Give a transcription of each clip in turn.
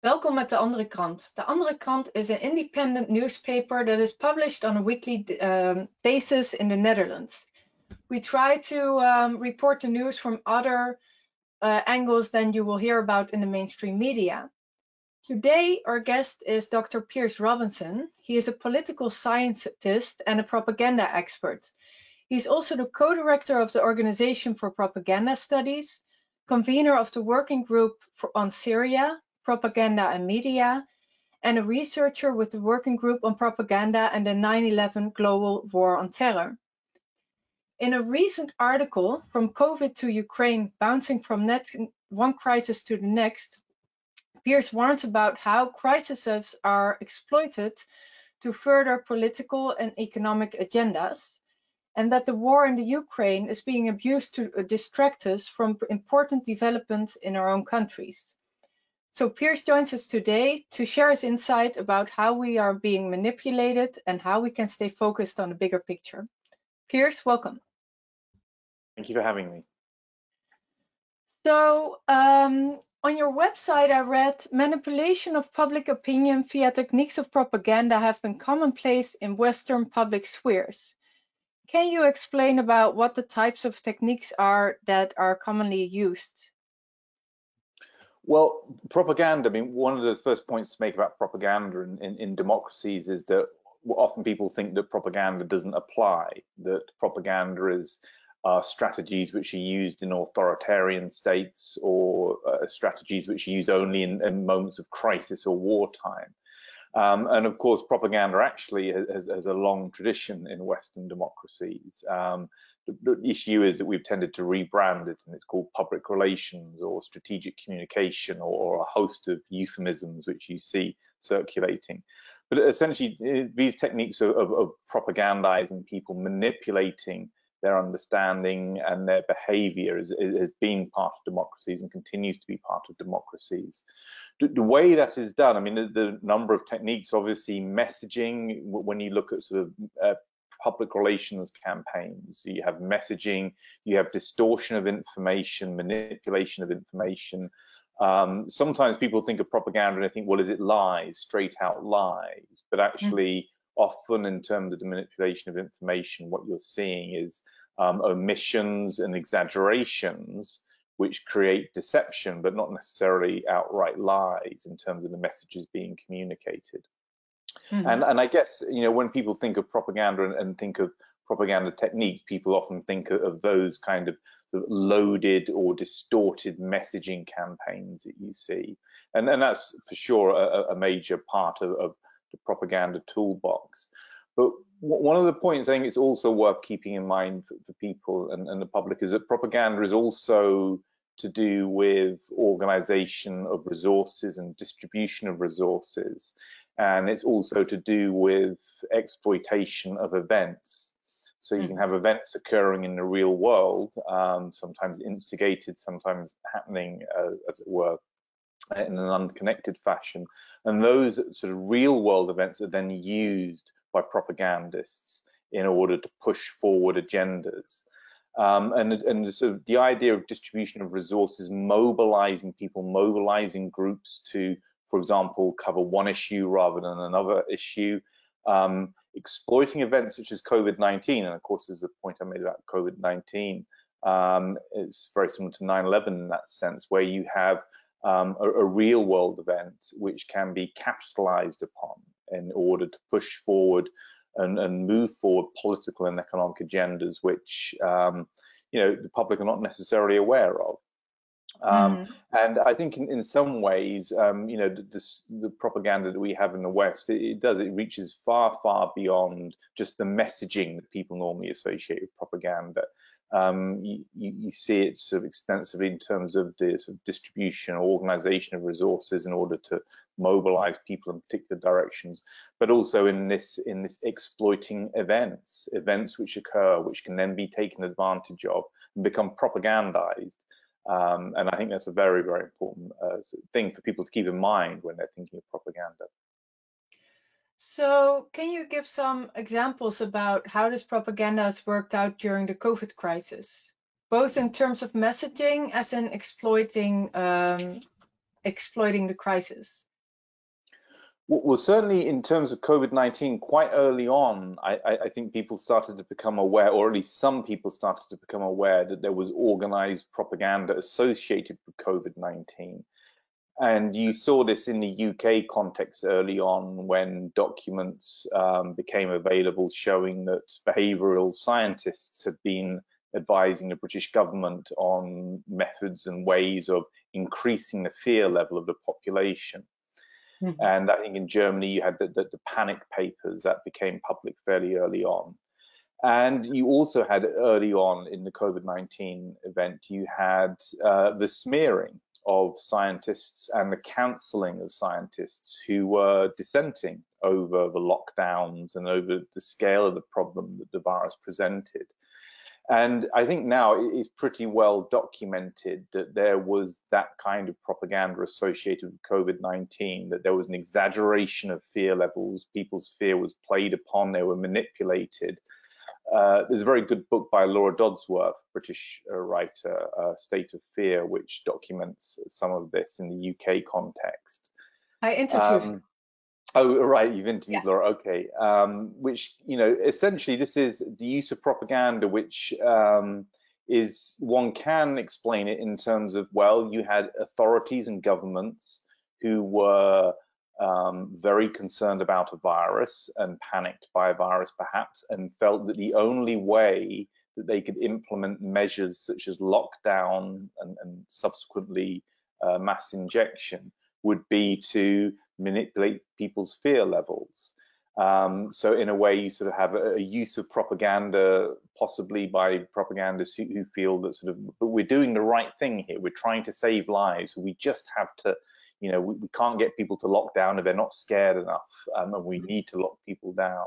Welkom at de Andere Krant. De Andere Krant is an independent newspaper that is published on a weekly basis in the Netherlands. We try to report the news from other angles than you will hear about in the mainstream media. Today, our guest is Dr. Piers Robinson. He is a political scientist and a propaganda expert. He's also the co-director of the Organization for Propaganda Studies, convener of the Working Group on Syria, Propaganda and Media, and a researcher with the Working Group on Propaganda and the 9/11 Global War on Terror. In a recent article, From COVID to Ukraine, Bouncing from one crisis to the next, Piers warns about how crises are exploited to further political and economic agendas, and that the war in the Ukraine is being abused to distract us from important developments in our own countries. So Piers joins us today to share his insight about how we are being manipulated and how we can stay focused on the bigger picture. Piers, welcome. Thank you for having me. So on your website, I read manipulation of public opinion via techniques of propaganda have been commonplace in Western public spheres. Can you explain about what the types of techniques are that are commonly used? Well, propaganda, I mean, one of the first points to make about propaganda in democracies is that often people think that propaganda doesn't apply, that propaganda is strategies which are used in authoritarian states or strategies which are used only in moments of crisis or wartime. And of course, propaganda actually has a long tradition in Western democracies. The issue is that we've tended to rebrand it, and it's called public relations or strategic communication or a host of euphemisms which you see circulating. But essentially, these techniques of propagandizing people, manipulating their understanding and their behavior has been part of democracies and continues to be part of democracies. The way that is done, I mean, the number of techniques, obviously messaging, when you look at sort of public relations campaigns, you have messaging, you have distortion of information, manipulation of information. Sometimes people think of propaganda and they think, well, is it lies, straight out lies? But actually, often in terms of the manipulation of information, what you're seeing is omissions and exaggerations which create deception, but not necessarily outright lies in terms of the messages being communicated. And I guess, you know, when people think of propaganda and think of propaganda techniques, people often think of those kind of loaded or distorted messaging campaigns that you see. And that's for sure a major part of the propaganda toolbox. But one of the points I think it's also worth keeping in mind for people and the public is that propaganda is also to do with organization of resources and distribution of resources. And it's also to do with exploitation of events. So you can have events occurring in the real world, sometimes instigated, sometimes happening, as it were, in an unconnected fashion. And those sort of real world events are then used by propagandists in order to push forward agendas. And sort of the idea of distribution of resources, mobilizing people, mobilizing groups to, for example, cover one issue rather than another issue, exploiting events such as COVID-19. And of course, there's a point I made about COVID-19. It's very similar to 9/11 in that sense, where you have a real world event which can be capitalized upon in order to push forward and move forward political and economic agendas which you know, the public are not necessarily aware of. And I think in some ways, you know, the propaganda that we have in the West, it reaches far, far beyond just the messaging that people normally associate with propaganda. You see it sort of extensively in terms of the sort of distribution or organization of resources in order to mobilize people in particular directions, but also in this exploiting events which occur, which can then be taken advantage of and become propagandized. And I think that's a very, very important thing for people to keep in mind when they're thinking of propaganda. So can you give some examples about how this propaganda has worked out during the COVID crisis, both in terms of messaging as in exploiting the crisis? Well, certainly in terms of COVID-19, quite early on, I think people started to become aware, or at least some people started to become aware that there was organized propaganda associated with COVID-19. And you saw this in the UK context early on when documents became available showing that behavioral scientists had been advising the British government on methods and ways of increasing the fear level of the population. Mm-hmm. And I think in Germany you had the panic papers that became public fairly early on. And you also had early on in the COVID-19 event, you had the smearing of scientists and the cancelling of scientists who were dissenting over the lockdowns and over the scale of the problem that the virus presented. And I think now it is pretty well documented that there was that kind of propaganda associated with COVID-19, that there was an exaggeration of fear levels, people's fear was played upon, they were manipulated. There's a very good book by Laura Dodsworth, British writer, State of Fear, which documents some of this in the UK context. I interviewed. Oh, right, you've interviewed Laura, okay. Which, you know, essentially this is the use of propaganda, which is, one can explain it in terms of, well, you had authorities and governments who were very concerned about a virus and panicked by a virus perhaps, and felt that the only way that they could implement measures such as lockdown and subsequently mass injection would be to manipulate people's fear levels. So in a way, you sort of have a use of propaganda, possibly by propagandists who feel that sort of, but we're doing the right thing here. We're trying to save lives. We just have to, you know, we can't get people to lock down if they're not scared enough, and we need to lock people down.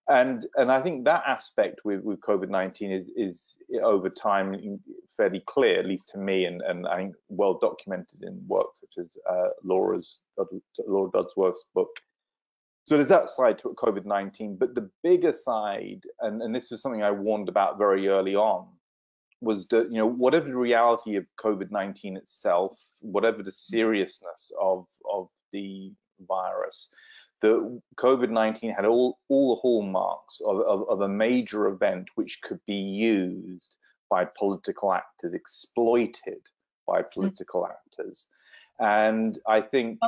And I think that aspect with COVID-19 is over time fairly clear, at least to me, and I think well documented in work such as Laura Dodsworth's book. So there's that side to COVID-19, but the bigger side, and this was something I warned about very early on, was that, you know, whatever the reality of COVID-19 itself, whatever the seriousness of the virus, the COVID-19 had all the hallmarks of a major event which could be used by political actors, exploited by political actors. And I think...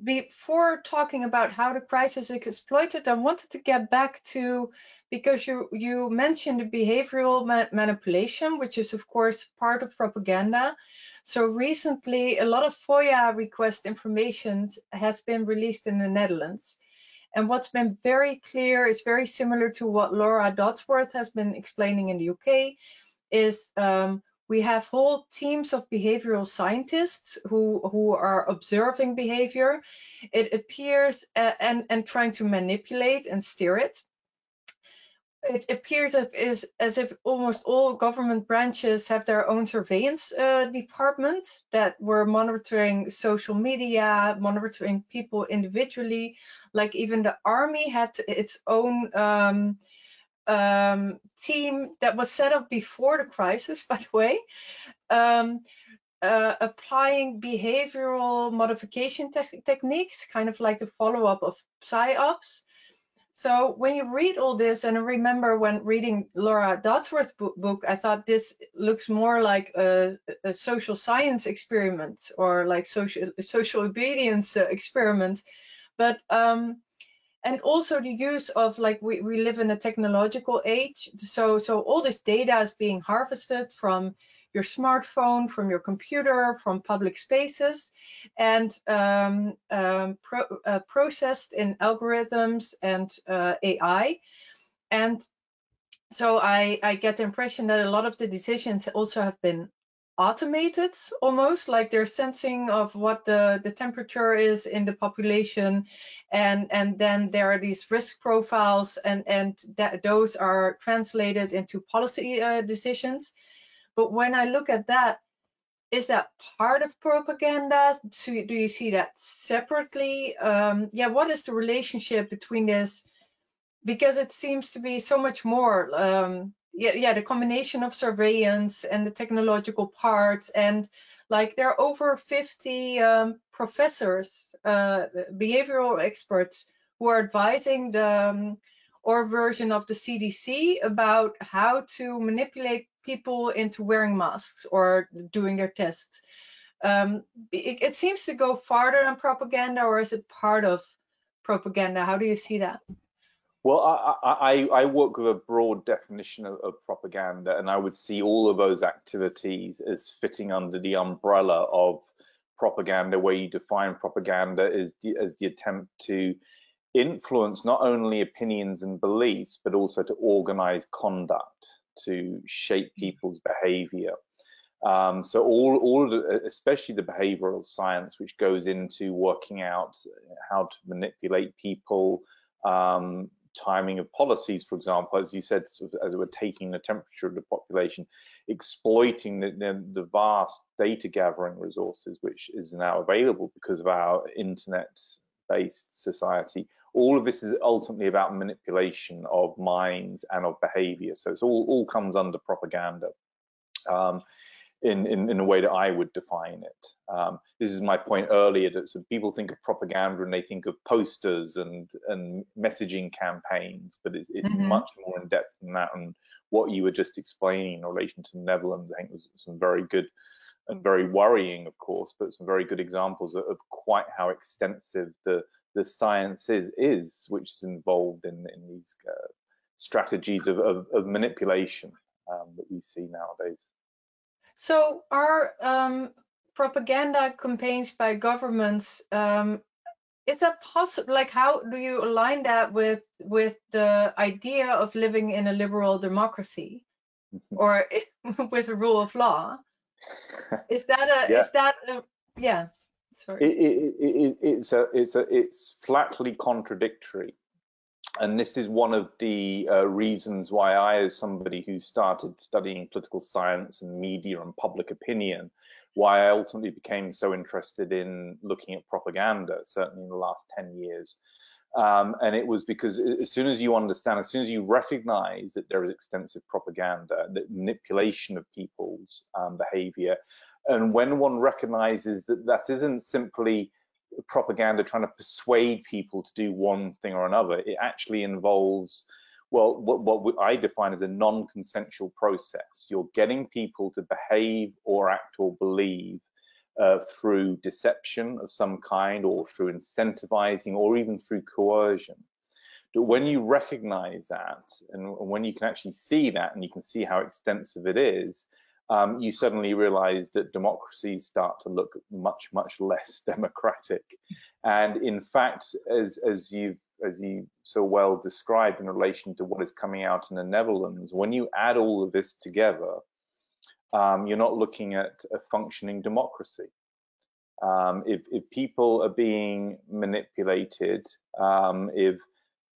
before talking about how the crisis is exploited, I wanted to get back to, because you mentioned the behavioral manipulation, which is of course part of propaganda. So recently, a lot of FOIA request information has been released in the Netherlands. And what's been very clear is very similar to what Laura Dodsworth has been explaining in the UK, is we have whole teams of behavioral scientists who are observing behavior. It appears, and trying to manipulate and steer it. It appears as if almost all government branches have their own surveillance department that were monitoring social media, monitoring people individually. Like even the army had its own team that was set up before the crisis, by the way, applying behavioral modification techniques, kind of like the follow-up of PsyOps. So when you read all this, and I remember when reading Laura Dodsworth's book, I thought this looks more like a social science experiment, or like social obedience experiment. But and also the use of, like, we live in a technological age, so all this data is being harvested from your smartphone, from your computer, from public spaces, and processed in algorithms and AI. And so I get the impression that a lot of the decisions also have been automated, almost like they're sensing of what the temperature is in the population, and then there are these risk profiles, and that those are translated into policy decisions. But when I look at that, is that part of propaganda? So do you see that separately? What is the relationship between this? Because it seems to be so much more. The combination of surveillance and the technological parts, and Like there are over 50 professors, behavioral experts who are advising the or version of the CDC about how to manipulate people into wearing masks or doing their tests. It seems to go farther than propaganda, or is it part of propaganda? How do you see that? Well, I work with a broad definition of propaganda, and I would see all of those activities as fitting under the umbrella of propaganda, where you define propaganda as the attempt to influence not only opinions and beliefs, but also to organize conduct, to shape people's behavior. So all of the, especially the behavioral science, which goes into working out how to manipulate people, timing of policies, for example, as you said, sort of, as we're taking the temperature of the population, exploiting the vast data gathering resources, which is now available because of our internet-based society. All of this is ultimately about manipulation of minds and of behavior. So it's all comes under propaganda. In a way that I would define it. This is my point earlier, that so people think of propaganda and they think of posters and messaging campaigns, but it's much more in depth than that. And what you were just explaining in relation to the Netherlands, I think was some very good and very worrying, of course, but some very good examples of quite how extensive the science is, which is involved in these strategies of manipulation that we see nowadays. So are propaganda campaigns by governments, is that possible? Like, how do you align that with the idea of living in a liberal democracy or with a rule of law? Is that a, yeah. is that a, yeah, sorry. It's flatly contradictory. And this is one of the reasons why I, as somebody who started studying political science and media and public opinion, why I ultimately became so interested in looking at propaganda, certainly in the last 10 years. And it was because as soon as you understand, as soon as you recognize that there is extensive propaganda, that manipulation of people's behavior, and when one recognizes that that isn't simply propaganda trying to persuade people to do one thing or another, it actually involves, well, what I define as a non-consensual process. You're getting people to behave or act or believe through deception of some kind, or through incentivizing, or even through coercion. But when you recognize that, and when you can actually see that, and you can see how extensive it is, you suddenly realize that democracies start to look much, much less democratic. And in fact, as you so well described in relation to what is coming out in the Netherlands, when you add all of this together, you're not looking at a functioning democracy. If people are being manipulated, if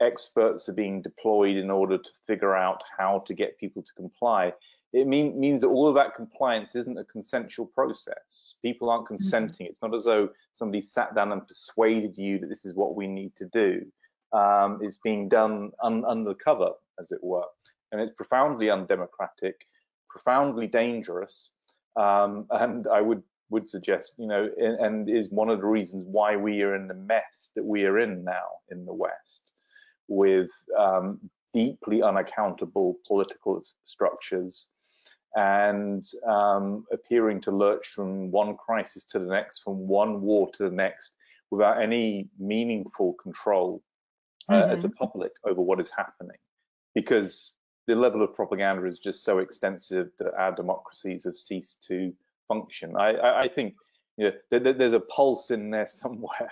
experts are being deployed in order to figure out how to get people to comply, it means that all of that compliance isn't a consensual process. People aren't consenting. It's not as though somebody sat down and persuaded you that this is what we need to do. It's being done undercover, as it were. And it's profoundly undemocratic, profoundly dangerous. And I would suggest, and is one of the reasons why we are in the mess that we are in now in the West, with deeply unaccountable political structures, and appearing to lurch from one crisis to the next, from one war to the next, without any meaningful control as a public over what is happening, because the level of propaganda is just so extensive that our democracies have ceased to function. I think there's a pulse in there somewhere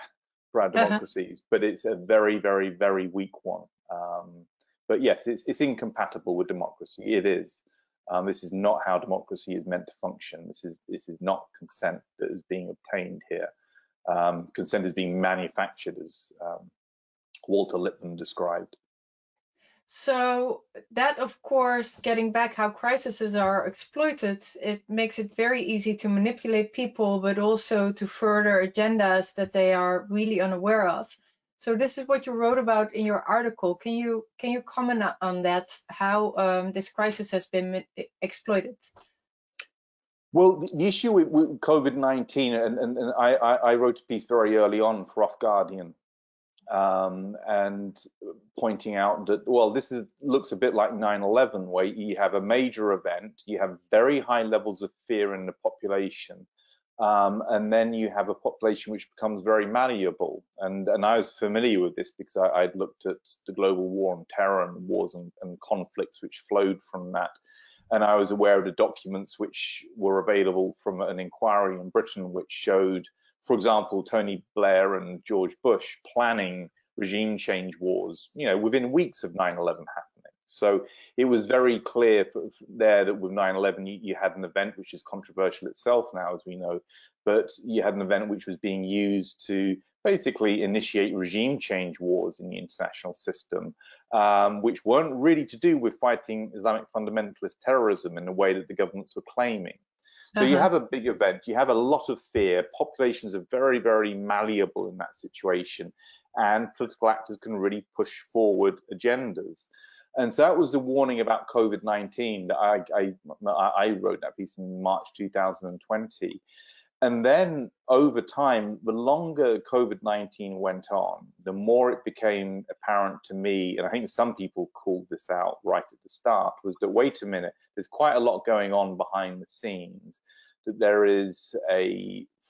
for our democracies, but it's a very, very, very weak one. But yes, it's incompatible with democracy. It is. This is not how democracy is meant to function. This is not consent that is being obtained here. Consent is being manufactured, as Walter Lippmann described. So that, of course, getting back how crises are exploited, it makes it very easy to manipulate people, but also to further agendas that they are really unaware of. So this is what you wrote about in your article. Can you comment on that, how this crisis has been exploited? Well, the issue with COVID-19, and I wrote a piece very early on for Off Guardian, and pointing out that, well, looks a bit like 9/11, where you have a major event, you have very high levels of fear in the population, and then you have a population which becomes very malleable. And I was familiar with this because I'd looked at the global war on terror and wars and conflicts which flowed from that. And I was aware of the documents which were available from an inquiry in Britain, which showed, for example, Tony Blair and George Bush planning regime change wars, within weeks of 9/11 happening. So it was very clear there that with 9/11, you had an event which is controversial itself now, as we know, but you had an event which was being used to basically initiate regime change wars in the international system, which weren't really to do with fighting Islamic fundamentalist terrorism in the way that the governments were claiming. So you have a big event, you have a lot of fear, populations are very, very malleable in that situation, and political actors can really push forward agendas. And so that was the warning about COVID-19 that I wrote that piece in March 2020. And then over time, the longer COVID-19 went on, the more it became apparent to me, and I think some people called this out right at the start, was that, wait a minute, there's quite a lot going on behind the scenes. That there is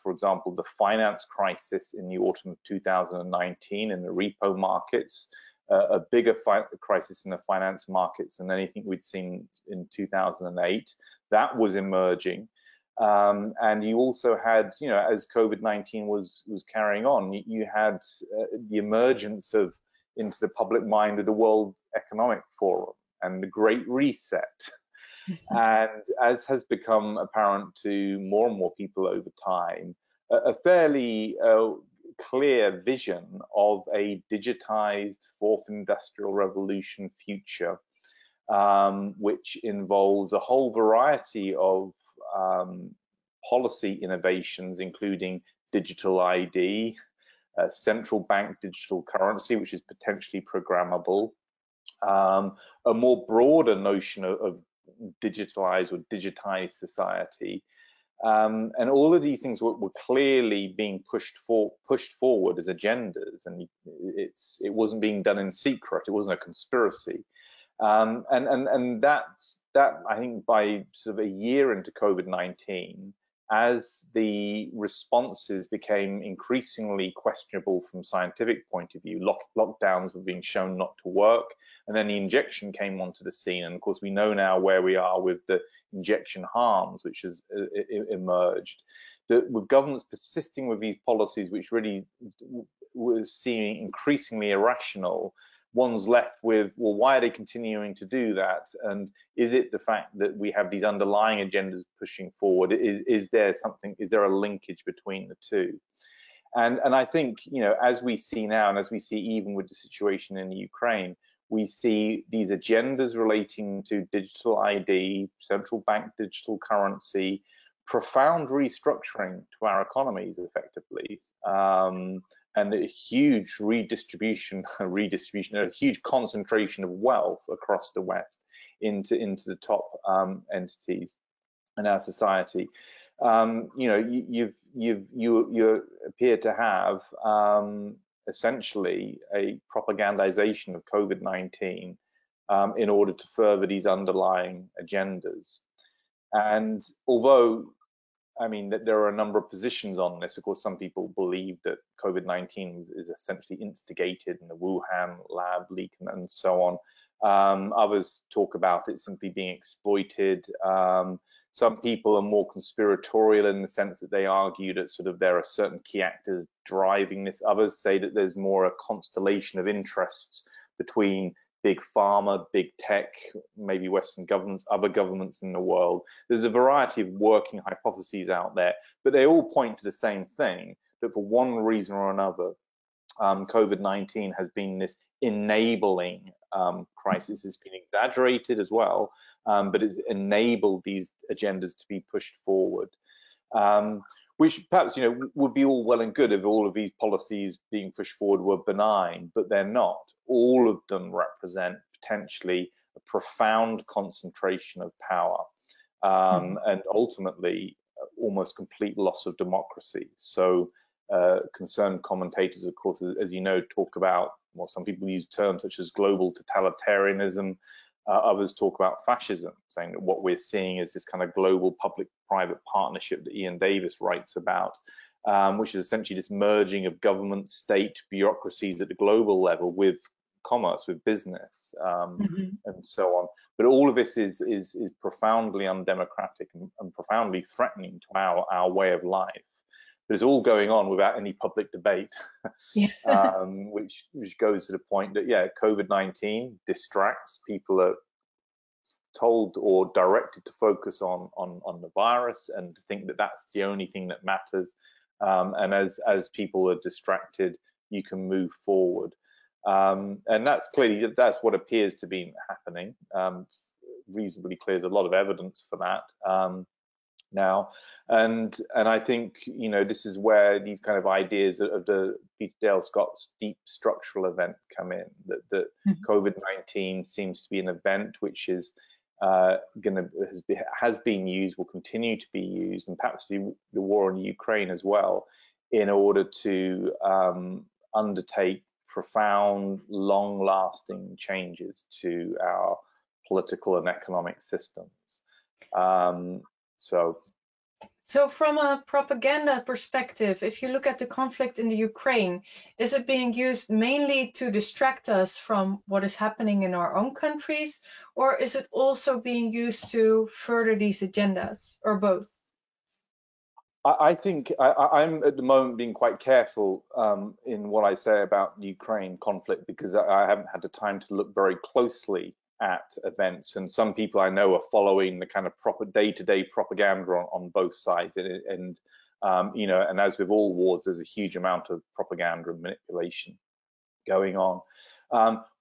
for example, the finance crisis in the autumn of 2019 in the repo markets, a bigger crisis in the finance markets than anything we'd seen in 2008. That was emerging. And you also had, as COVID-19 was carrying on, you had the emergence of, into the public mind, of the World Economic Forum and the Great Reset. And as has become apparent to more and more people over time, a fairly clear vision of a digitized fourth industrial revolution future, which involves a whole variety of policy innovations, including digital ID, central bank digital currency, which is potentially programmable, a more broader notion of digitalized or digitized society. And all of these things were clearly being pushed forward as agendas, and it wasn't being done in secret. It wasn't a conspiracy. And that I think by sort of a year into COVID-19, as the responses became increasingly questionable from scientific point of view, lockdowns were being shown not to work, and then the injection came onto the scene. And of course, we know now where we are with the injection harms, which has emerged. With governments persisting with these policies, which really were seeming increasingly irrational, one's left with, well, why are they continuing to do that? And is it the fact that we have these underlying agendas pushing forward? Is there a linkage between the two? And I think, as we see now, and as we see even with the situation in Ukraine, we see these agendas relating to digital ID, central bank digital currency, profound restructuring to our economies effectively, and a huge redistribution, a huge concentration of wealth across the West into the top entities in our society. You appear to have essentially a propagandization of COVID-19 in order to further these underlying agendas. And although, that there are a number of positions on this. Of course, some people believe that COVID-19 is essentially instigated in the Wuhan lab leak and so on. Others talk about it simply being exploited. Some people are more conspiratorial in the sense that they argue that there are certain key actors driving this. Others say that there's more a constellation of interests between big pharma, big tech, maybe Western governments, other governments in the world. There's a variety of working hypotheses out there, but they all point to the same thing, that for one reason or another, COVID-19 has been this enabling crisis. It's been exaggerated as well, but it's enabled these agendas to be pushed forward. Which perhaps, would be all well and good if all of these policies being pushed forward were benign, but they're not. All of them represent potentially a profound concentration of power. and ultimately almost complete loss of democracy. So concerned commentators, of course, as you know, talk about, well, some people use terms such as global totalitarianism. Others talk about fascism, saying that what we're seeing is this kind of global public-private partnership that Ian Davis writes about, which is essentially this merging of government, state, bureaucracies at the global level with commerce, with business, and so on. But all of this is profoundly undemocratic and profoundly threatening to our way of life. But it's all going on without any public debate, Yes. which goes to the point that, yeah, COVID-19 distracts. People are told or directed to focus on the virus and to think that that's the only thing that matters. And as people are distracted, you can move forward. And that's what appears to be happening. Reasonably clear. There's a lot of evidence for that now, and I think, you know, this is where these kind of ideas of the Peter Dale Scott's deep structural event come in. That COVID-19 seems to be an event which is has been used, will continue to be used, and perhaps the war in Ukraine as well, in order to undertake profound, long-lasting changes to our political and economic systems. So from a propaganda perspective, if you look at the conflict in the Ukraine, is it being used mainly to distract us from what is happening in our own countries, or is it also being used to further these agendas, or both? I think I'm at the moment being quite careful in what I say about the Ukraine conflict, because I haven't had the time to look very closely at events, and some people I know are following the kind of proper day-to-day propaganda on both sides, and you know, and as with all wars, there's a huge amount of propaganda and manipulation going on.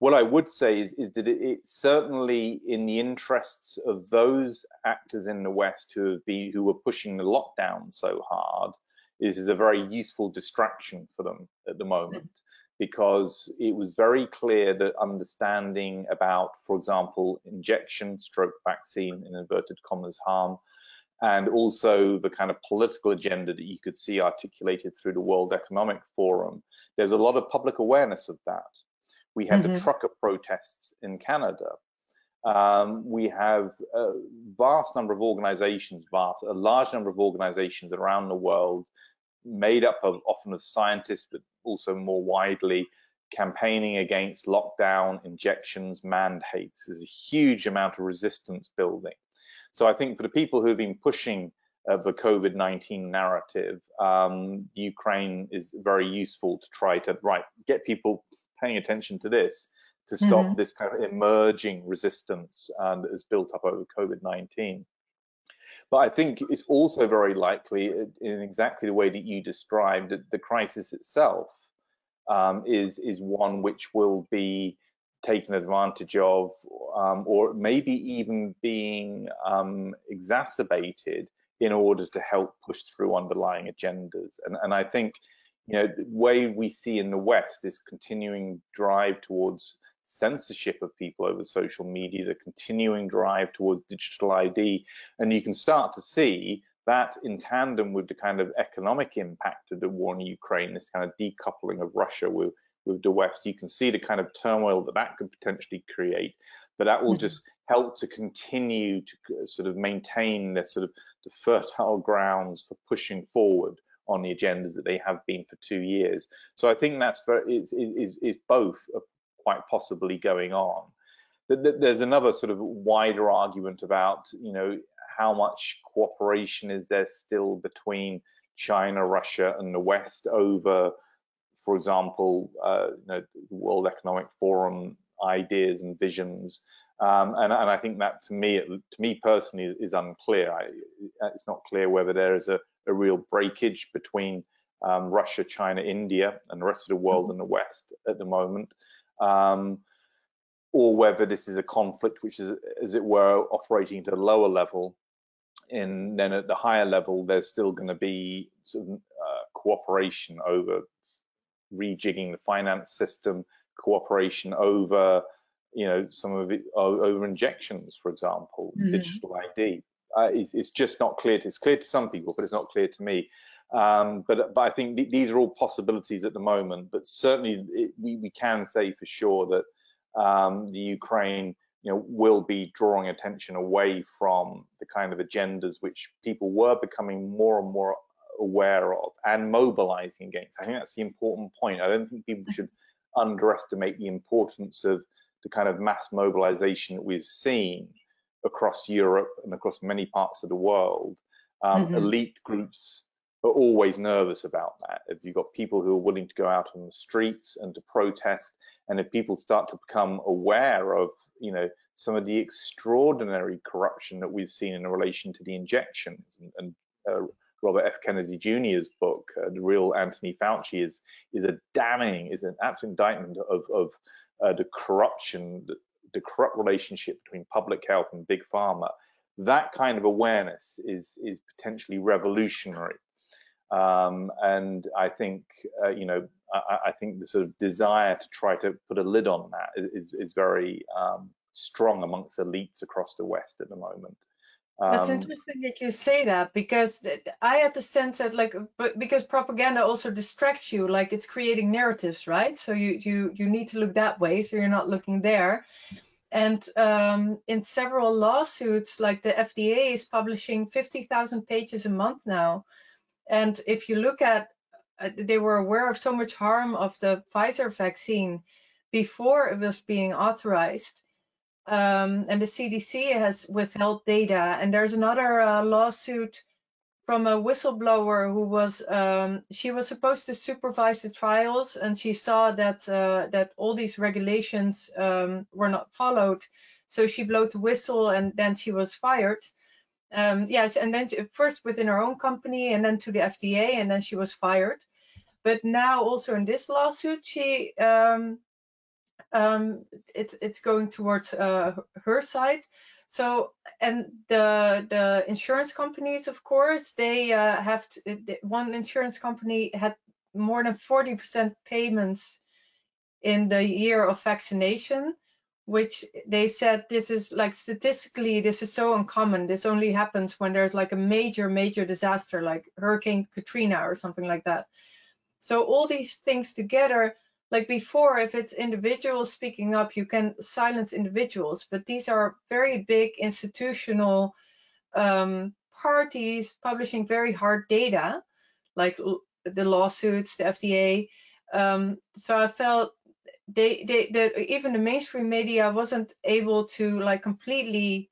What I would say is that it's certainly in the interests of those actors in the West who were pushing the lockdown so hard. This is a very useful distraction for them at the moment, because it was very clear that understanding about, for example, injection, stroke vaccine, in inverted commas, harm, and also the kind of political agenda that you could see articulated through the World Economic Forum, there's a lot of public awareness of that. We have the trucker protests in Canada. We have a vast number of organizations, a large number of organizations around the world, made up of often of scientists, but also more widely, campaigning against lockdown, injections, mandates. There's a huge amount of resistance building. So I think for the people who have been pushing the COVID-19 narrative, Ukraine is very useful to try to get people paying attention to this, to stop this kind of emerging resistance that has built up over COVID-19. But I think it's also very likely, in exactly the way that you described, that the crisis itself is one which will be taken advantage of, or maybe even being exacerbated in order to help push through underlying agendas. And I think, you know, the way we see in the West is continuing drive towards censorship of people over social media, the continuing drive towards digital ID, and you can start to see that in tandem with the kind of economic impact of the war in Ukraine, this kind of decoupling of Russia with the West, you can see the kind of turmoil that could potentially create, but that will just help to continue to sort of maintain the sort of the fertile grounds for pushing forward on the agendas that they have been for 2 years. So I think that's is both quite possibly going on. There's another sort of wider argument about, you know, how much cooperation is there still between China, Russia, and the West over, for example, you know, the World Economic Forum ideas and visions. And I think that to me personally is unclear. It's not clear whether there is a real breakage between Russia, China, India, and the rest of the world and the West at the moment, or whether this is a conflict which is, as it were, operating at a lower level. And then at the higher level, there's still going to be sort of cooperation over rejigging the finance system, cooperation over, you know, some of it over injections, for example, digital ID. it's just not clear. It's clear to some people, but it's not clear to me. But I think these are all possibilities at the moment. But certainly, we can say for sure that the Ukraine, will be drawing attention away from the kind of agendas which people were becoming more and more aware of and mobilizing against. I think that's the important point. I don't think people should underestimate the importance of the kind of mass mobilization that we've seen across Europe and across many parts of the world. Elite groups are always nervous about that. If you've got people who are willing to go out on the streets and to protest, and if people start to become aware of, some of the extraordinary corruption that we've seen in relation to the injections, and Robert F. Kennedy Jr.'s book, The Real Anthony Fauci, is an absolute indictment of the corruption, the corrupt relationship between public health and big pharma. That kind of awareness is potentially revolutionary. And I think, I think the sort of desire to try to put a lid on that is very strong amongst elites across the West at the moment. That's interesting that you say that, because I had the sense that because propaganda also distracts you, like it's creating narratives, right? So you need to look that way, so you're not looking there. And in several lawsuits, like the FDA is publishing 50,000 pages a month now. And if you look at, they were aware of so much harm of the Pfizer vaccine before it was being authorized. And the CDC has withheld data. And there's another lawsuit from a whistleblower who was, she was supposed to supervise the trials, and she saw that that all these regulations were not followed. So she blew the whistle, and then she was fired. Yes, and then first within her own company, and then to the FDA, and then she was fired. But now also in this lawsuit, she it's going towards her side. So, and the insurance companies, of course, they have to, one insurance company had more than 40% payments in the year of vaccination, which they said this is like statistically, this is so uncommon. This only happens when there's like a major disaster, like Hurricane Katrina or something like that. So all these things together, like before, if it's individuals speaking up, you can silence individuals, but these are very big institutional parties publishing very hard data, like the lawsuits, the FDA. So I felt even the mainstream media wasn't able to like completely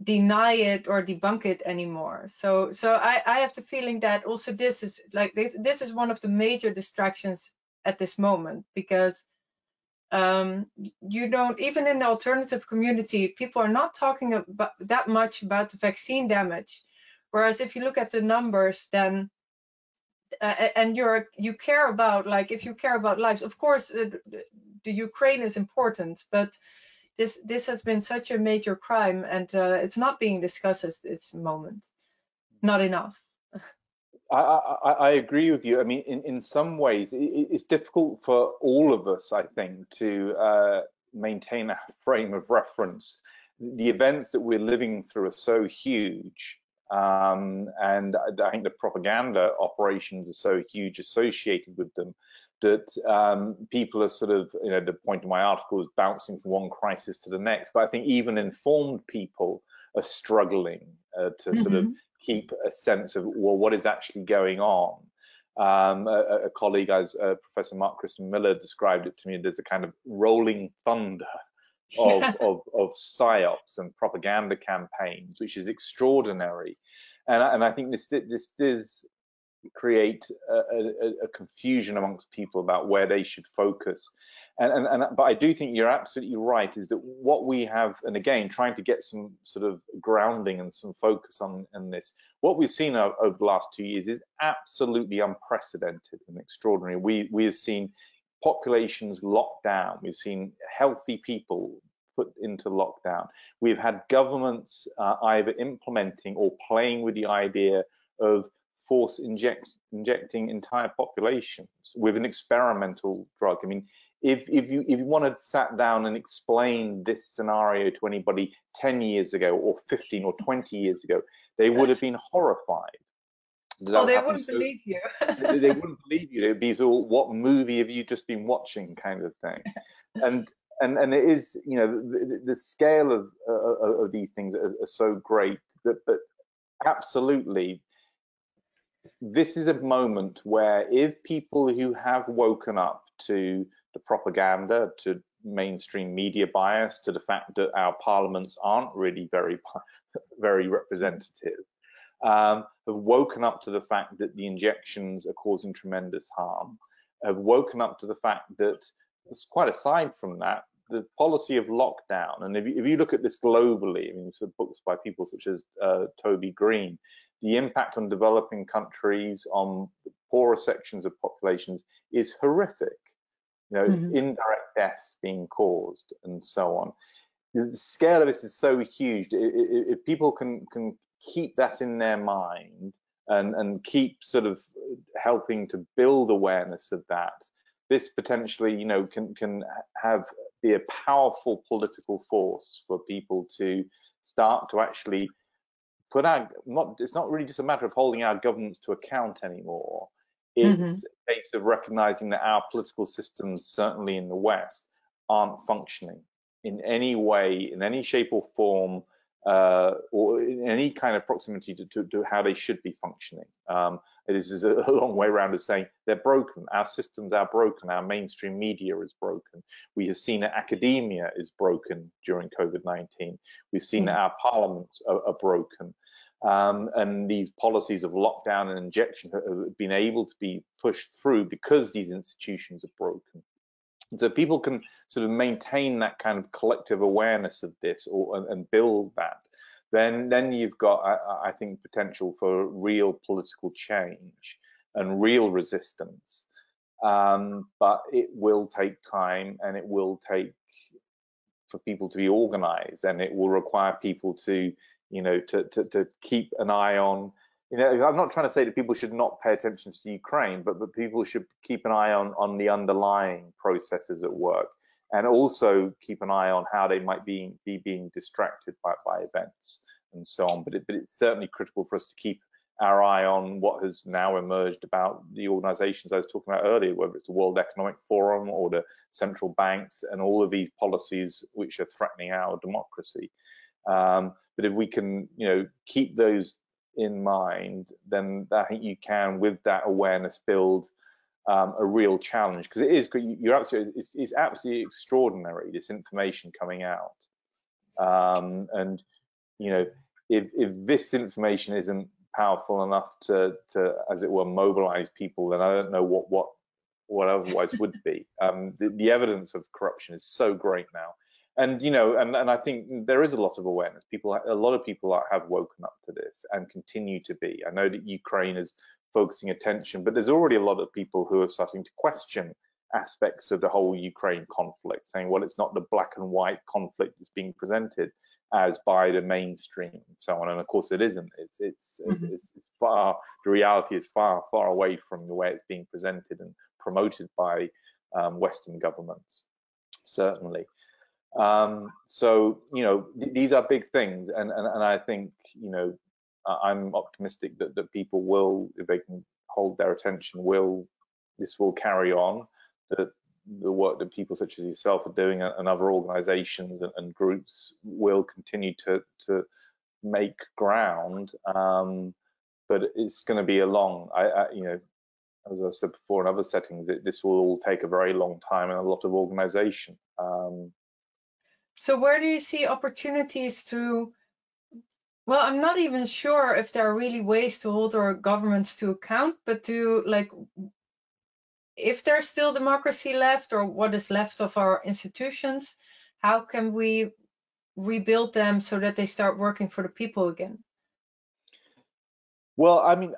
deny it or debunk it anymore. So I have the feeling that also this is like this is one of the major distractions at this moment, because you don't, even in the alternative community, people are not talking about that much about the vaccine damage. Whereas if you look at the numbers, then and you care about, like, if you care about lives, of course the Ukraine is important, but this has been such a major crime, and it's not being discussed at this moment, not enough. I agree with you. I mean, in some ways, it's difficult for all of us, I think, to maintain a frame of reference. The events that we're living through are so huge, and I think the propaganda operations are so huge associated with them, that people are sort of, the point of my article is bouncing from one crisis to the next. But I think even informed people are struggling to sort of keep a sense of, well, what is actually going on? A colleague, as Professor Mark Christian Miller, described it to me, there's a kind of rolling thunder of psyops and propaganda campaigns, which is extraordinary. And I think this does create a confusion amongst people about where they should focus. But I do think you're absolutely right, is that what we have, and again, trying to get some sort of grounding and some focus on this, what we've seen over the last 2 years is absolutely unprecedented and extraordinary. We have seen populations locked down. We've seen healthy people put into lockdown. We've had governments either implementing or playing with the idea of force injecting entire populations with an experimental drug. I mean, if you wanted to sat down and explain this scenario to anybody 10 years ago or 15 or 20 years ago, they would have been horrified. Well, they wouldn't believe you. They wouldn't believe you. It'd be sort of, what movie have you just been watching, kind of thing. And it is, you know, the scale of these things are so great that, but absolutely, this is a moment where if people who have woken up to the propaganda, to mainstream media bias, to the fact that our parliaments aren't really very representative, have woken up to the fact that the injections are causing tremendous harm, have woken up to the fact that, quite aside from that, the policy of lockdown, and if you look at this globally, I mean, sort of books by people such as Toby Green, the impact on developing countries, on the poorer sections of populations is horrific. You know, indirect deaths being caused and so on. The scale of this is so huge. If people can keep that in their mind and keep sort of helping to build awareness of that, this potentially, you know, can be a powerful political force for people to start to actually put it's not really just a matter of holding our governments to account anymore. It's a case of recognizing that our political systems, certainly in the West, aren't functioning in any way, in any shape or form, or in any kind of proximity to how they should be functioning. It is a long way around of saying they're broken. Our systems are broken. Our mainstream media is broken. We have seen that academia is broken during COVID-19. We've seen that our parliaments are broken. And these policies of lockdown and injection have been able to be pushed through because these institutions are broken. And so people can sort of maintain that kind of collective awareness of this and build that. Then you've got, I think, potential for real political change and real resistance. But it will take time, and it will take for people to be organized, and it will require people to, you know, to keep an eye on, you know, I'm not trying to say that people should not pay attention to Ukraine, but people should keep an eye on the underlying processes at work, and also keep an eye on how they might be being distracted by events and so on. But it's certainly critical for us to keep our eye on what has now emerged about the organizations I was talking about earlier, whether it's the World Economic Forum or the central banks and all of these policies which are threatening our democracy. But if we can, you know, keep those in mind, then I think you can, with that awareness, build a real challenge, because it is, you're absolutely, it's absolutely extraordinary, this information coming out. And, you know, if this information isn't powerful enough to, as it were, mobilize people, then I don't know what otherwise would be. The evidence of corruption is so great now. And, you know, and I think there is a lot of awareness. A lot of people have woken up to this and continue to be. I know that Ukraine is focusing attention, but there's already a lot of people who are starting to question aspects of the whole Ukraine conflict, saying, well, it's not the black and white conflict that's being presented as by the mainstream and so on. And of course it isn't. It's far, the reality is far away from the way it's being presented and promoted by Western governments, certainly. So, you know, these are big things, and I think, you know, I'm optimistic that people will, if they can hold their attention, this will carry on. That the work that people such as yourself are doing and other organizations and groups will continue to make ground. But it's going to be a long, you know, as I said before in other settings, this will all take a very long time and a lot of organization. So where do you see opportunities to, well, I'm not even sure if there are really ways to hold our governments to account, but to, like, if there's still democracy left, or what is left of our institutions, how can we rebuild them so that they start working for the people again? Well, I mean,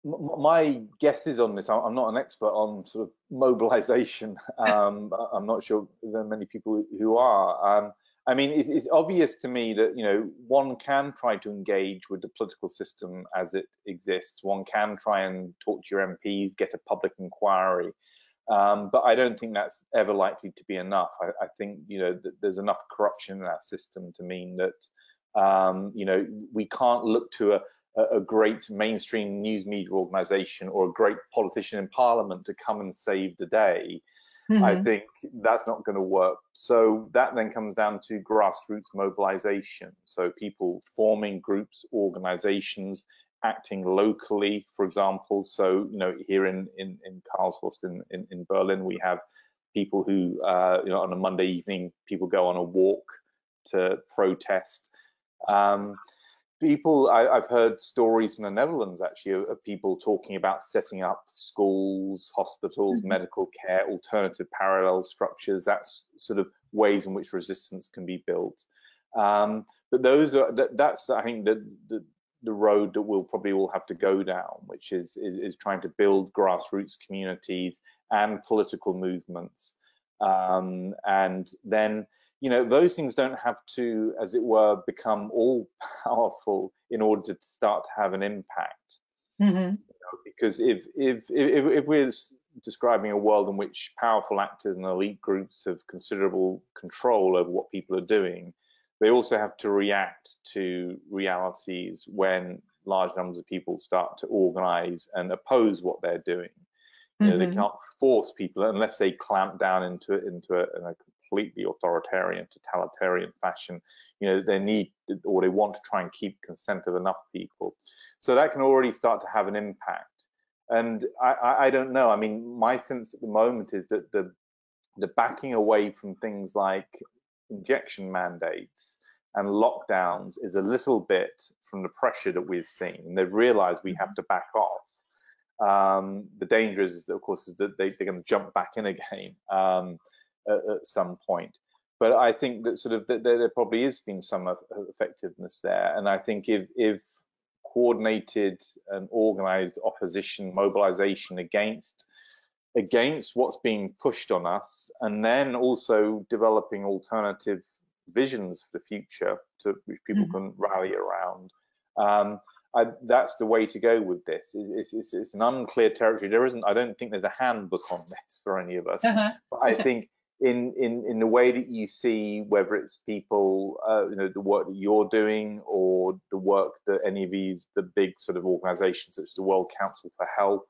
my guesses on this, I'm not an expert on sort of mobilization. I'm not sure there are many people who are. I mean, it's obvious to me that, one can try to engage with the political system as it exists. One can try and talk to your MPs, get a public inquiry. But I don't think that's ever likely to be enough. I think, that there's enough corruption in that system to mean that, we can't look to a great mainstream news media organization or a great politician in parliament to come and save the day. I think that's not going to work. So that then comes down to grassroots mobilization. So people forming groups, organizations, acting locally, for example. So, here in Karlshorst in Berlin, we have people who, on a Monday evening, people go on a walk to protest. I've heard stories from the Netherlands, actually, of people talking about setting up schools, hospitals, medical care, alternative parallel structures. That's sort of ways in which resistance can be built. But that's I think the road that we'll probably all have to go down, which is trying to build grassroots communities and political movements, and then. Those things don't have to, as it were, become all powerful in order to start to have an impact. Because if we're describing a world in which powerful actors and elite groups have considerable control over what people are doing, they also have to react to realities when large numbers of people start to organize and oppose what they're doing. They can't force people unless they clamp down into a completely authoritarian, totalitarian fashion. They need, or they want to try and keep consent of enough people. So that can already start to have an impact. And I don't know. I mean, my sense at the moment is that the backing away from things like injection mandates and lockdowns is a little bit from the pressure that we've seen. And they've realized we have to back off. The danger is, of course, is that they're going to jump back in again at some point. But I think that there probably has been some effectiveness there. And I think if coordinated and organized opposition, mobilization against what's being pushed on us, and then also developing alternative visions for the future which people can rally around, that's the way to go with this. It's an unclear territory. I don't think there's a handbook on this for any of us. But I think in the way that you see, whether it's people, the work that you're doing, or the work that any of the big sort of organizations such as the World Council for Health,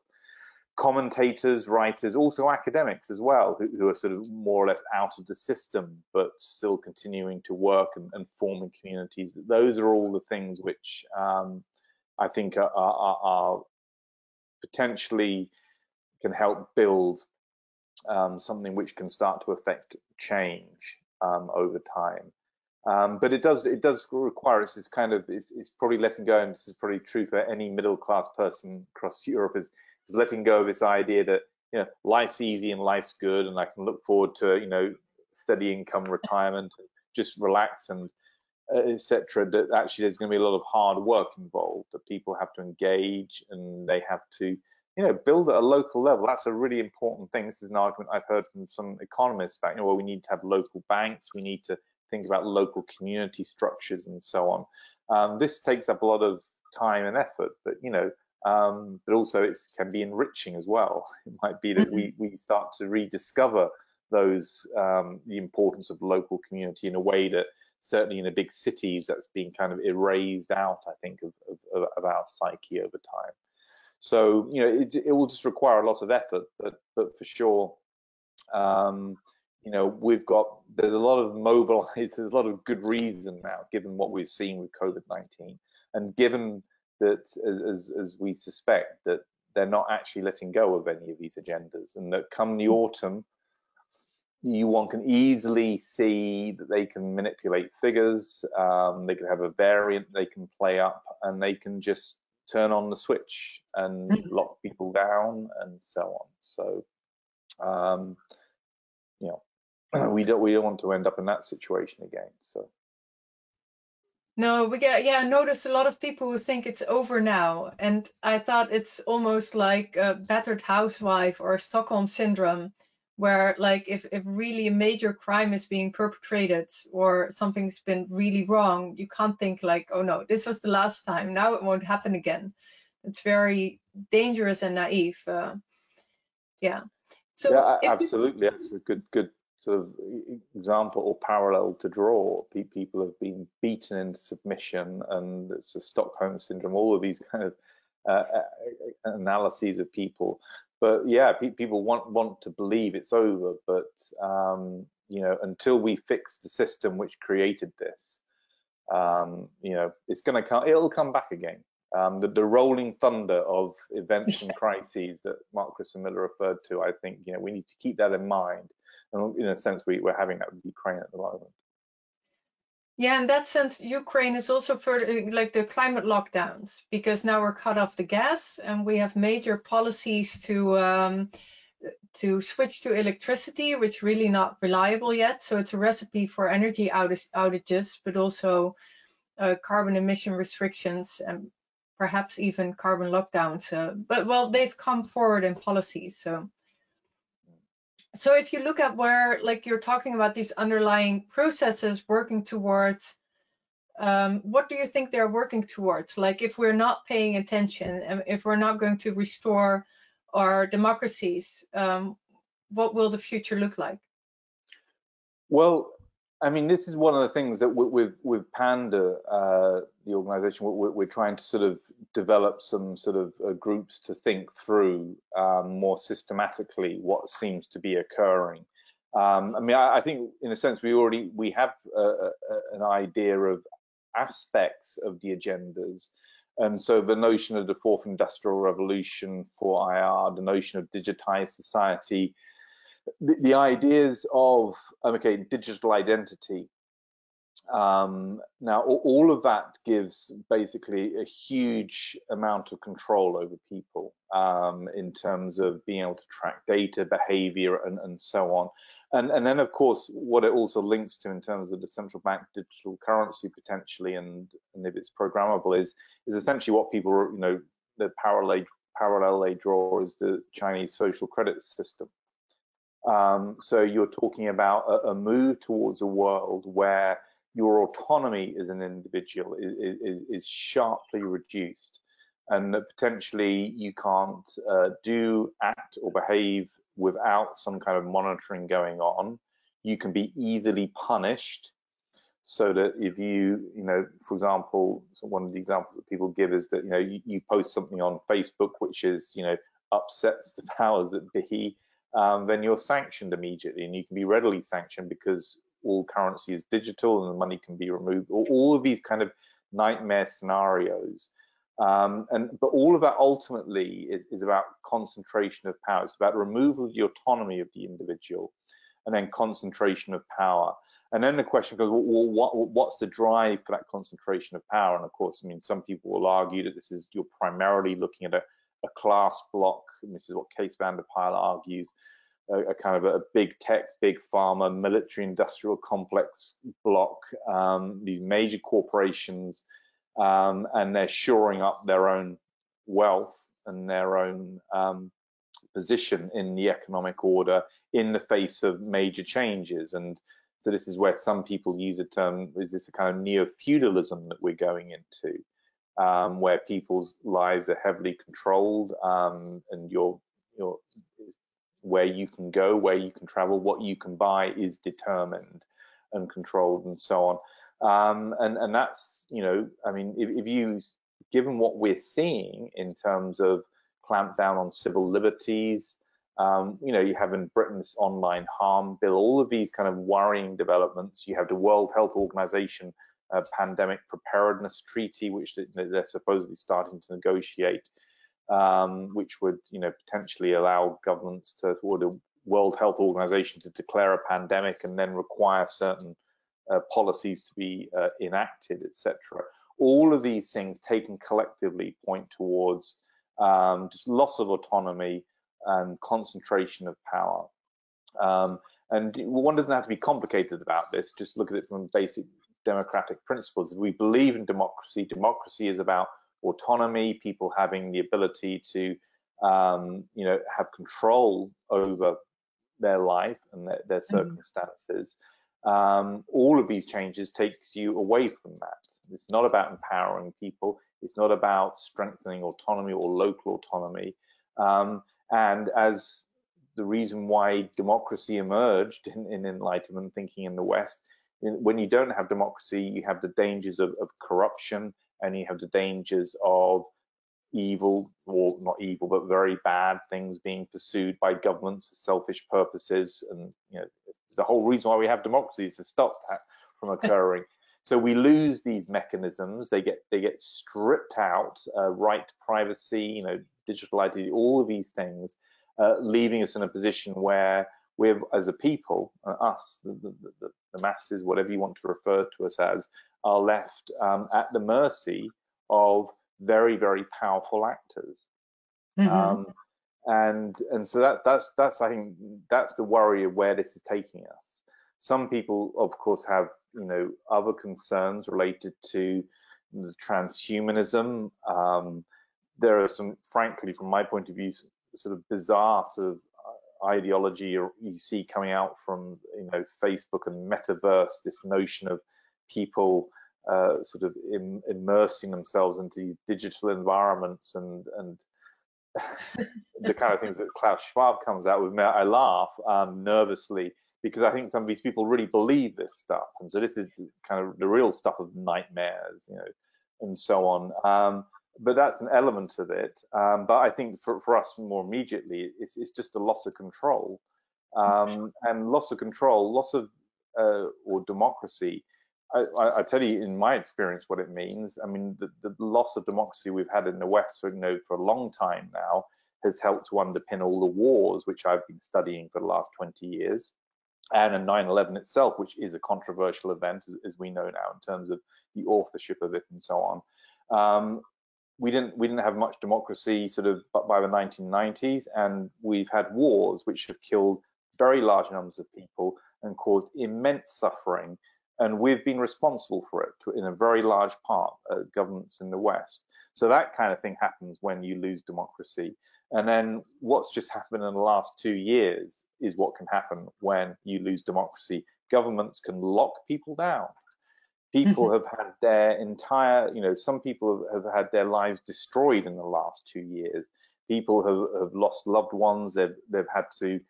commentators, writers, also academics as well, who are sort of more or less out of the system, but still continuing to work and forming communities. Those are all the things which I think are potentially can help build something which can start to affect change over time. But it does require us this kind of is probably letting go, and this is probably true for any middle class person across Europe, is letting go of this idea that life's easy and life's good, and I can look forward to steady income, retirement, and just relax and etc. That actually there's going to be a lot of hard work involved, that people have to engage and they have to build at a local level. That's a really important thing. This is an argument I've heard from some economists about, well, we need to have local banks, we need to think about local community structures and so on. This takes up a lot of time and effort, but but also it can be enriching as well. It might be that we start to rediscover those the importance of local community in a way that certainly in the big cities that's been kind of erased out, I think, of our psyche over time. So it will just require a lot of effort, but for sure, there's a lot of there's a lot of good reason now, given what we've seen with COVID-19, and given that, as we suspect, that they're not actually letting go of any of these agendas, and that come the autumn, one can easily see that they can manipulate figures, they can have a variant they can play up, and they can just turn on the switch and lock people down and so on. So, we don't want to end up in that situation again. So. No, I noticed a lot of people who think it's over now, and I thought it's almost like a battered housewife or Stockholm syndrome, where like if really a major crime is being perpetrated or something's been really wrong, you can't think like, oh no, this was the last time, now it won't happen again. It's very dangerous and naive. Yeah. So Yeah, if you, absolutely. That's a good sort of example or parallel to draw. People have been beaten into submission, and it's a Stockholm syndrome. All of these kind of analyses of people. But yeah, people want to believe it's over, but you know, until we fix the system which created this, you know, it's going to come. It'll come back again. The rolling thunder of events and crises that Mark Christopher Miller referred to, I think, you know, we need to keep that in mind. And in a sense, we're having that with Ukraine at the moment. yeah, in that sense, Ukraine is also further like the climate lockdowns, because now we're cut off the gas and we have major policies to switch to electricity, which really not reliable yet. So it's a recipe for energy outages, but also carbon emission restrictions and perhaps even carbon lockdowns. But well, they've come forward in policies. So if you look at where, like you're talking about these underlying processes working towards, what do you think they're working towards? Like if we're not paying attention and if we're not going to restore our democracies, what will the future look like? Well, I mean, this is one of the things that with Panda, the organisation, we're trying to sort of develop some sort of groups to think through more systematically what seems to be occurring. I mean, I think in a sense we have an idea of aspects of the agendas, and so the notion of the fourth industrial revolution for IR, the notion of digitized society, the ideas of digital identity. Now all of that gives basically a huge amount of control over people in terms of being able to track data, behavior, and so on. And then of course what it also links to in terms of the central bank digital currency potentially, and if it's programmable, is essentially what people, you know, the parallel they draw is the Chinese social credit system. So you're talking about a move towards a world where your autonomy as an individual is sharply reduced, and that potentially you can't do, act, or behave without some kind of monitoring going on. You can be easily punished, so that if you know, for example, so one of the examples that people give is that, you know, you post something on Facebook which is, you know, upsets the powers that be, then you're sanctioned immediately, and you can be readily sanctioned because all currency is digital and the money can be removed. All of these kind of nightmare scenarios, but all of that ultimately is about concentration of power. It's about removal of the autonomy of the individual, and then concentration of power. And then the question goes, well, what's the drive for that concentration of power? And of course, I mean, some people will argue that this is, you're primarily looking at a class block, and this is what Kees van der Pijl argues, a kind of a big tech, big pharma, military industrial complex block, these major corporations, and they're shoring up their own wealth and their own position in the economic order in the face of major changes. And so this is where some people use the term, is this a kind of neo-feudalism that we're going into? Where people's lives are heavily controlled, and your where you can go, where you can travel, what you can buy is determined and controlled, and so on. And that's, you know, I mean, if you, given what we're seeing in terms of clamp down on civil liberties, you know, you have in Britain this online harm bill, all of these kind of worrying developments. You have the World Health Organization pandemic preparedness treaty, which they're supposedly starting to negotiate, which would, you know, potentially allow governments to, or the World Health Organization, to declare a pandemic and then require certain policies to be enacted, etc. All of these things taken collectively point towards just loss of autonomy and concentration of power. And one doesn't have to be complicated about this. Just look at it from basic democratic principles. If we believe in democracy, democracy is about autonomy, people having the ability to, you know, have control over their life and their circumstances. All of these changes takes you away from that. It's not about empowering people. It's not about strengthening autonomy or local autonomy. And as the reason why democracy emerged in Enlightenment thinking in the West, when you don't have democracy, you have the dangers of corruption, and you have the dangers of evil, or not evil, but very bad things being pursued by governments for selfish purposes. And it's the whole reason why we have democracy, is to stop that from occurring. So we lose these mechanisms. They get stripped out. Right to privacy, digital identity, all of these things, leaving us in a position where we're, as a people, us, the masses, whatever you want to refer to us as, are left at the mercy of very, very powerful actors. And so that's I think that's the worry of where this is taking us. Some people, of course, have other concerns related to the transhumanism. There are some, frankly, from my point of view, sort of bizarre sort of ideology you see coming out from Facebook and metaverse. This notion of people sort of immersing themselves into these digital environments and the kind of things that Klaus Schwab comes out with. I laugh nervously, because I think some of these people really believe this stuff, and so this is kind of the real stuff of nightmares, and so on. But that's an element of it. But I think for us more immediately, it's just a loss of control, and loss of control, loss of or democracy. I tell you, in my experience, what it means. I mean, the loss of democracy we've had in the West, for a long time now, has helped to underpin all the wars which I've been studying for the last 20 years, and in 9/11 itself, which is a controversial event, as we know now, in terms of the authorship of it and so on. We didn't have much democracy sort of by the 1990s, and we've had wars which have killed very large numbers of people and caused immense suffering. And we've been responsible for it in a very large part, governments in the West. So that kind of thing happens when you lose democracy. And then what's just happened in the last 2 years is what can happen when you lose democracy. Governments can lock people down. People have had their entire, some people have had their lives destroyed in the last 2 years. People have lost loved ones. They've had to,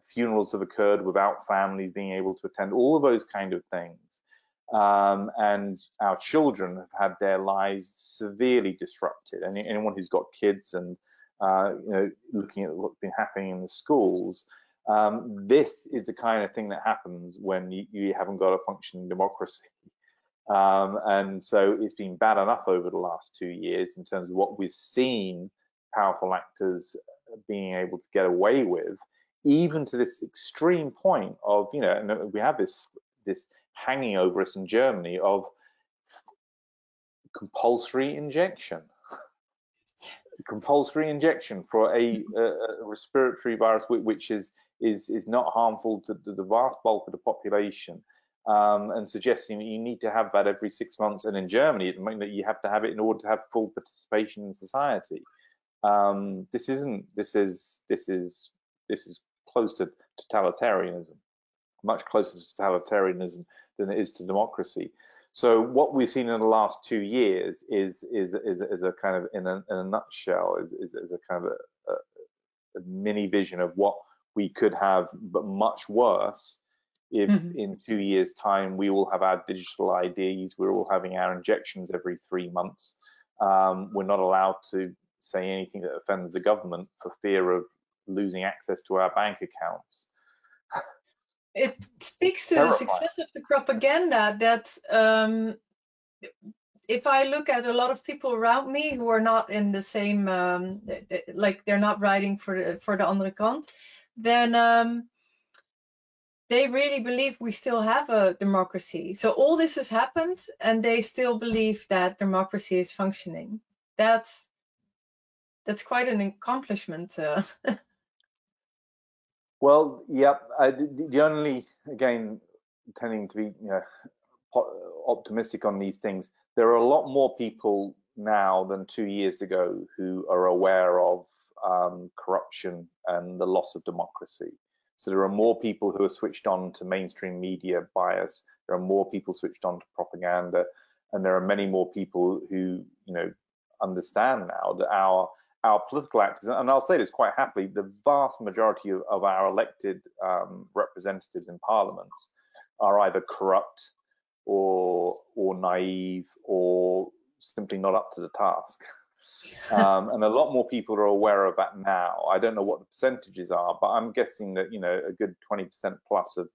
funerals have occurred without families being able to attend, all of those kind of things. And our children have had their lives severely disrupted. And anyone who's got kids and, looking at what's been happening in the schools, this is the kind of thing that happens when you haven't got a functioning democracy. And so it's been bad enough over the last 2 years in terms of what we've seen powerful actors being able to get away with, even to this extreme point of, and we have this hanging over us in Germany of compulsory injection for a respiratory virus which is not harmful to the vast bulk of the population, and suggesting that you need to have that every 6 months, and in Germany it means that you have to have it in order to have full participation in society. This is close to totalitarianism, much closer to totalitarianism than it is to democracy. So what we've seen in the last 2 years is a kind of, in a nutshell, is a kind of a mini vision of what we could have, but much worse, if in 2 years' time we will have our digital IDs, we're all having our injections every 3 months. We're not allowed to say anything that offends the government for fear of losing access to our bank accounts. It speaks to the success of the propaganda that if I look at a lot of people around me who are not in the same, like they're not writing for the Andere Krant, then they really believe we still have a democracy. So all this has happened and they still believe that democracy is functioning. That's quite an accomplishment. Well, yeah, the only, again, tending to be optimistic on these things, there are a lot more people now than 2 years ago who are aware of corruption and the loss of democracy. So there are more people who are switched on to mainstream media bias. There are more people switched on to propaganda, and there are many more people who, understand now that our political actors, and I'll say this quite happily, the vast majority of our elected representatives in parliaments are either corrupt or naive or simply not up to the task. And a lot more people are aware of that now. I don't know what the percentages are, but I'm guessing that a good 20% plus of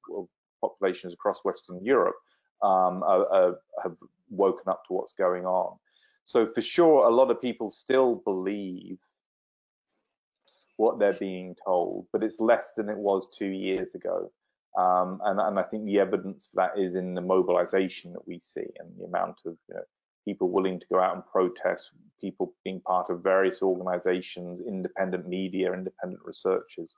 populations across Western Europe have woken up to what's going on. So for sure, a lot of people still believe what they're being told, but it's less than it was 2 years ago. And I think the evidence for that is in the mobilization that we see and the amount of people willing to go out and protest, people being part of various organizations, independent media, independent researchers.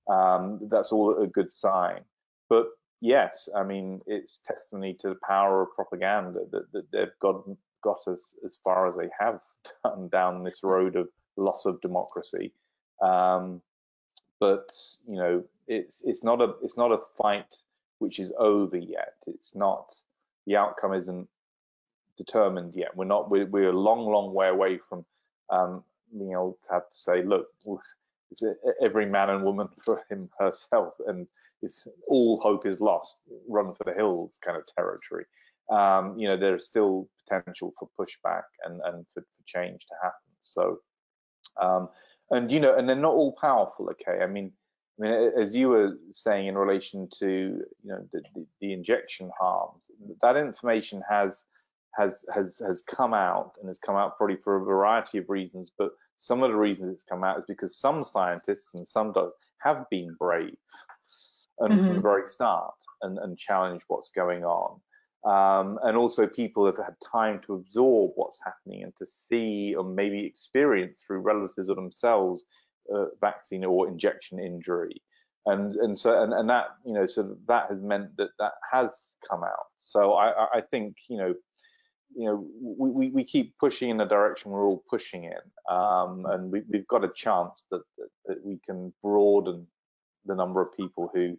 That's all a good sign. But yes, I mean, it's testimony to the power of propaganda that they've got us as far as they have done down this road of loss of democracy. But it's not a fight which is over yet. It's not, the outcome isn't determined yet. We're a long way away from being able to have to say, look, it's every man and woman for him herself, and it's all hope is lost, run for the hills kind of territory. There's still potential for pushback and for change to happen. So and they're not all powerful. Okay, I mean, as you were saying in relation to the injection harms, that information has come out, and has come out probably for a variety of reasons. But some of the reasons it's come out is because some scientists and some have been brave and from the very start and challenged what's going on. And also people have had time to absorb what's happening and to see or maybe experience through relatives or themselves vaccine or injection injury. And that, so that has meant that has come out. So I think, we keep pushing in the direction we're all pushing in. And we've got a chance that we can broaden the number of people who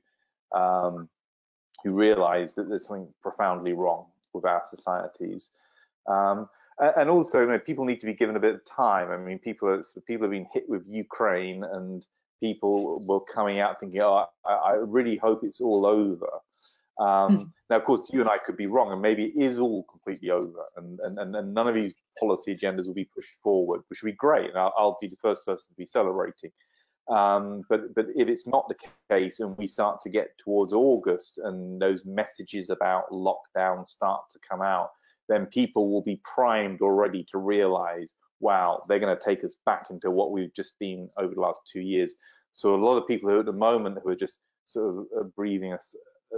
realize that there's something profoundly wrong with our societies. And also, people need to be given a bit of time. I mean, people have been hit with Ukraine, and people were coming out thinking, oh, I really hope it's all over. Now, of course, you and I could be wrong, and maybe it is all completely over, and none of these policy agendas will be pushed forward, which would be great, and I'll be the first person to be celebrating. But if it's not the case, and we start to get towards August, and those messages about lockdown start to come out, then people will be primed already to realize, wow, they're going to take us back into what we've just been over the last 2 years. So a lot of people who at the moment who are just sort of breathing a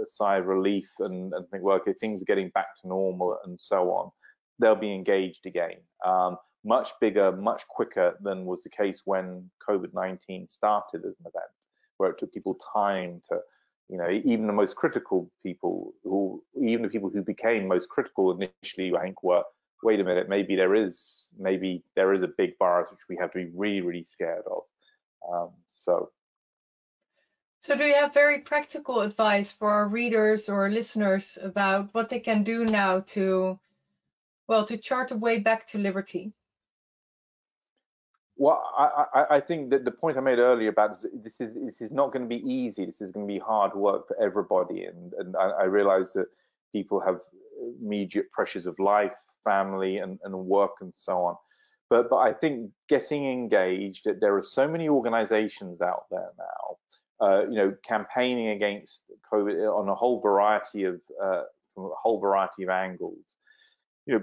sigh of relief and think, well, okay, things are getting back to normal and so on, they'll be engaged again. Much bigger, much quicker than was the case when COVID-19 started as an event, where it took people time to, even the most critical people, even the people who became most critical initially, I think, were, wait a minute, maybe there is a big virus which we have to be really, really scared of. So do you have very practical advice for our readers or listeners about what they can do now to chart a way back to liberty? Well, I think that the point I made earlier about this is not going to be easy. This is going to be hard work for everybody, and I realize that people have immediate pressures of life, family, and work, and so on. But I think getting engaged. There are so many organizations out there now, campaigning against COVID on a whole variety of from a whole variety of angles.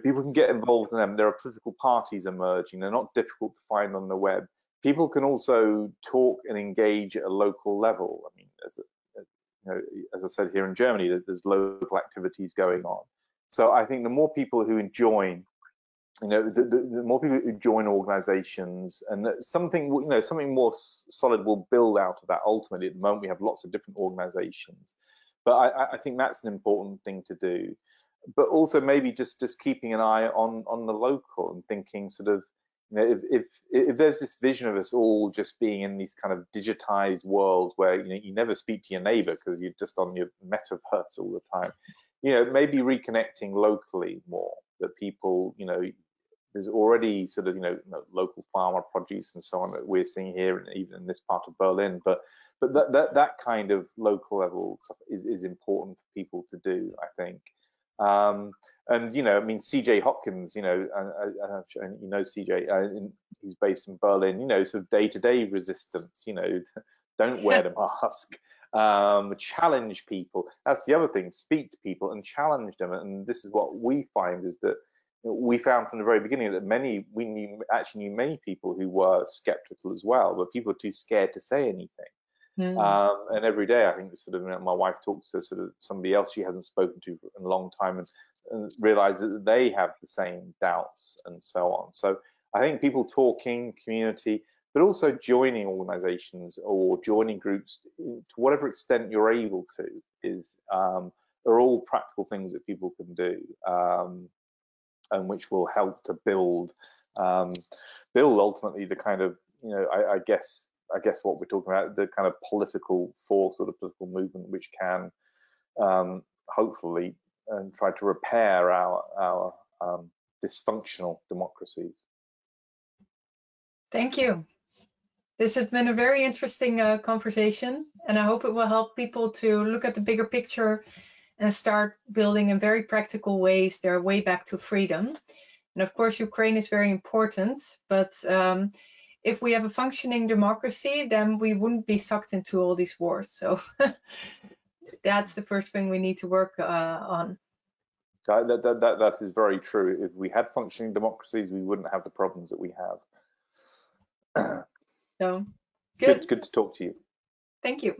People can get involved in them. There are political parties emerging. They're not difficult to find on the web. People can also talk and engage at a local level. I mean, as I said, here in Germany, there's local activities going on. So I think the more people who join, the more people who join organizations, and something more solid will build out of that. Ultimately, at the moment, we have lots of different organizations, but I think that's an important thing to do. But also maybe just keeping an eye on the local and thinking sort of, You know, if there's this vision of us all just being in these kind of digitized worlds where you never speak to your neighbor because you're just on your metaverse all the time, maybe reconnecting locally more. That people, there's already sort of local farmer produce and so on that we're seeing here, and even in this part of Berlin. But that kind of local level stuff is important for people to do, I think. And I mean, CJ Hopkins, and CJ, he's based in Berlin. Sort of day-to-day resistance. Don't wear the mask. Challenge people. That's the other thing. Speak to people and challenge them. And this is what we find is that we found from the very beginning that we knew many people who were skeptical as well, but people are too scared to say anything. And every day, I think sort of my wife talks to sort of somebody else she hasn't spoken to in a long time and realizes that they have the same doubts and so on. So I think people talking, community, but also joining organizations or joining groups to whatever extent you're able to are all practical things that people can do, and which will help to build ultimately the kind of, I guess what we're talking about, the kind of political force or the political movement which can hopefully try to repair our dysfunctional democracies. Thank you. This has been a very interesting conversation, and I hope it will help people to look at the bigger picture and start building in very practical ways their way back to freedom. And of course, Ukraine is very important, but if we have a functioning democracy, then we wouldn't be sucked into all these wars. So that's the first thing we need to work on. That is very true. If we had functioning democracies, we wouldn't have the problems that we have. So good to talk to you. Thank you.